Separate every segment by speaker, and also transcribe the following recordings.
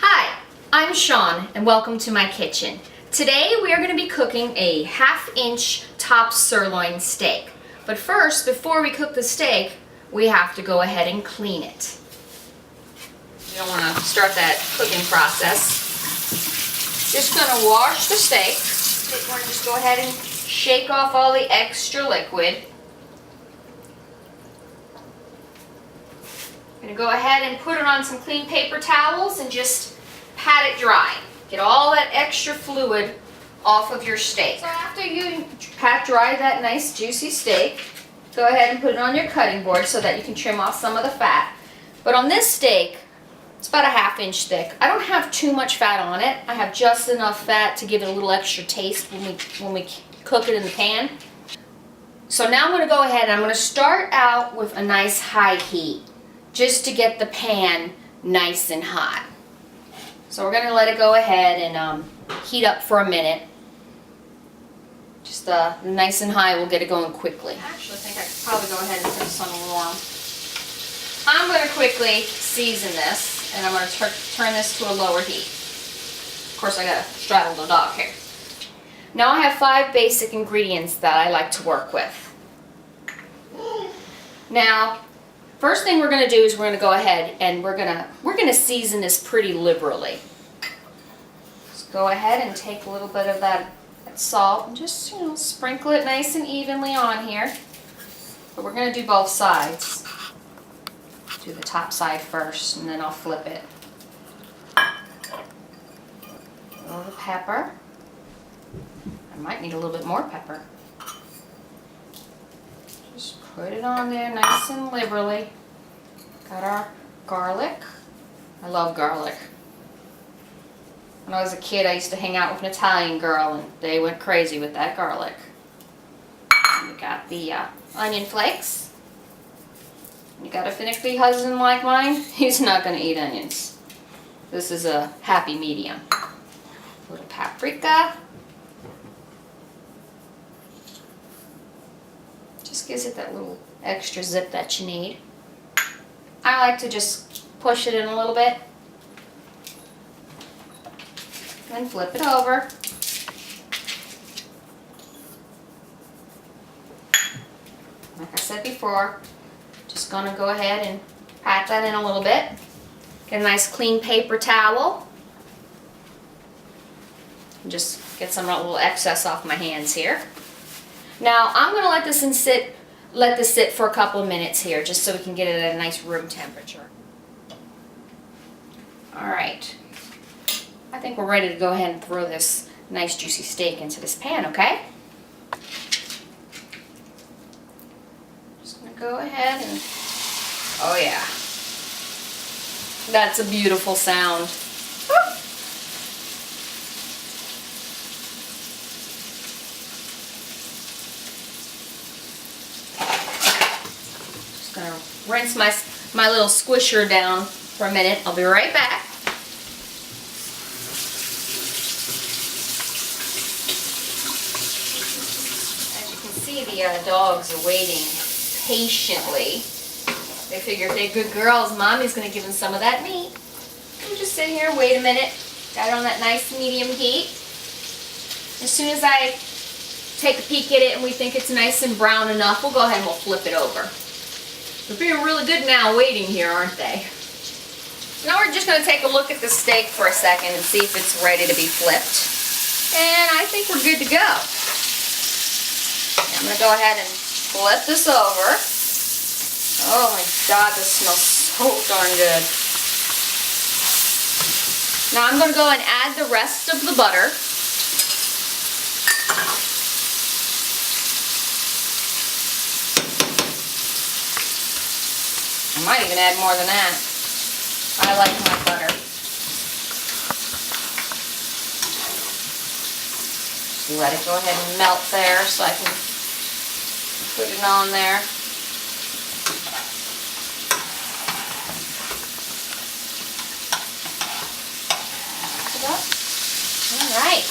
Speaker 1: Hi, I'm Shawn and welcome to my kitchen. Today we are going to be cooking a 1/2 inch top sirloin steak. But first, before we cook the steak, we have to go ahead and clean it. You don't want to start that cooking process. Just going to wash the steak. We're going to just go ahead and shake off all the extra liquid. I'm going to go ahead and put it on some clean paper towels and just pat it dry. Get all that extra fluid off of your steak. So after you pat dry that nice juicy steak, go ahead and put it on your cutting board so that you can trim off some of the fat. But on this steak, it's about a 1/2 inch thick. I don't have too much fat on it. I have just enough fat to give it a little extra taste when we cook it in the pan. So now I'm going to go ahead and I'm going to start out with a nice high heat, just to get the pan nice and hot. So we're going to let it go ahead and heat up for a minute. Just nice and high will get it going quickly. I actually think I could probably go ahead and put this on warm. I'm going to quickly season this and I'm going to turn this to a lower heat. Of course I got to straddle the dog here. Now I have 5 basic ingredients that I like to work with. Now, first thing we're going to do is we're going to go ahead and we're going to season this pretty liberally. Just go ahead and take a little bit of that salt and just, sprinkle it nice and evenly on here. But we're going to do both sides. Do the top side first and then I'll flip it. A little pepper. I might need a little bit more pepper. Just put it on there nice and liberally. Got our garlic. I love garlic. When I was a kid, I used to hang out with an Italian girl and they went crazy with that garlic. And we got the onion flakes. You got a finicky husband like mine, he's not going to eat onions. This is a happy medium. A little paprika. Just gives it that little extra zip that you need. I like to just push it in a little bit. Then flip it over. Like I said before, just going to go ahead and pat that in a little bit. Get a nice clean paper towel. And just get some little excess off my hands here. Now I'm going to let this sit for a couple of minutes here, just so we can get it at a nice room temperature. Alright, I think we're ready to go ahead and throw this nice juicy steak into this pan, okay? Just going to go ahead and, oh yeah, that's a beautiful sound. Woo! Just going to rinse my little squisher down for a minute. I'll be right back. The dogs are waiting patiently. They figure if they're good girls, Mommy's going to give them some of that meat. We'll just sit here and wait a minute. Got it on that nice medium heat. As soon as I take a peek at it and we think it's nice and brown enough, we'll go ahead and we'll flip it over. They're being really good now waiting here, aren't they? Now we're just going to take a look at the steak for a second and see if it's ready to be flipped. And I think we're good to go. I'm going to go ahead and flip this over. Oh my God, this smells so darn good. Now I'm going to go and add the rest of the butter. I might even add more than that. I like my butter. Just let it go ahead and melt there so I can put it on there. Alright.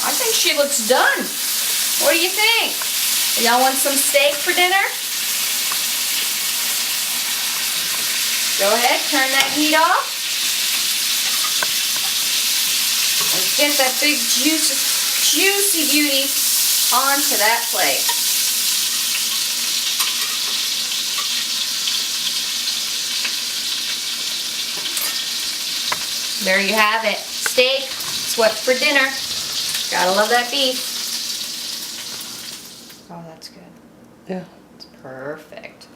Speaker 1: I think she looks done. What do you think? Y'all want some steak for dinner? Go ahead, turn that heat off. And get that big juicy beauty onto that plate. There you have it. Steak, swept for dinner. Gotta love that beef. Oh, that's good.
Speaker 2: Yeah.
Speaker 1: It's perfect.